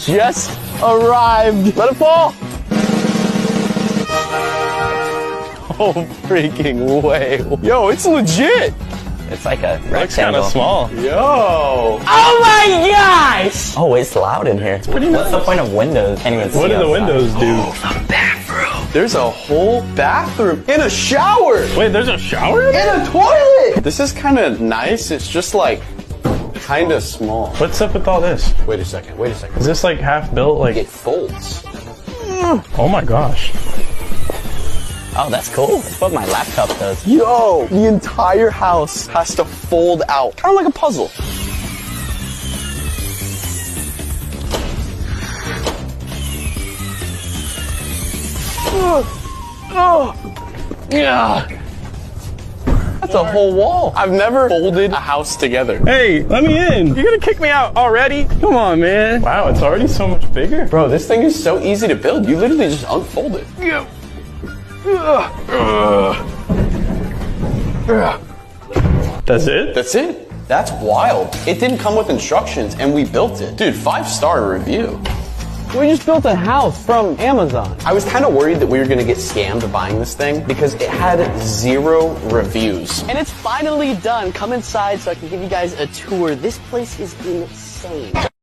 just arrived. Let it fall. Oh, freaking way. Yo, it's legit. It's like a rectangle. Looks kind of small. Yo. Oh my gosh! Oh, it's loud in here. It's pretty What's the nice. point of windows? Can't even see What do the outside. windows do? The bathroom. There's a whole bathroom and a shower Wait, there's a shower in there? and a toilet. This is kind of nice. It's just like kind of small. What's up with all this? Wait a second. Wait a second. Is this like half built? Like, It folds. oh my gosh. Oh, that's cool. That's what my laptop does. Yo, the entire house has to fold out. Kind of like a puzzle. Yeah. That's a whole wall. I've never folded a house together. Hey, let me in. You're gonna kick me out already? Come on, man. Wow, it's already so much bigger. Bro, this thing is so easy to build. You literally just unfold it. That's it? That's it. That's wild. It didn't come with instructions and we built it. Dude, 5-star review. We just built a house from Amazon. I was kind of worried that we were going to get scammed buying this thing because it had 0 reviews. And it's finally done. Come inside so I can give you guys a tour. This place is insane.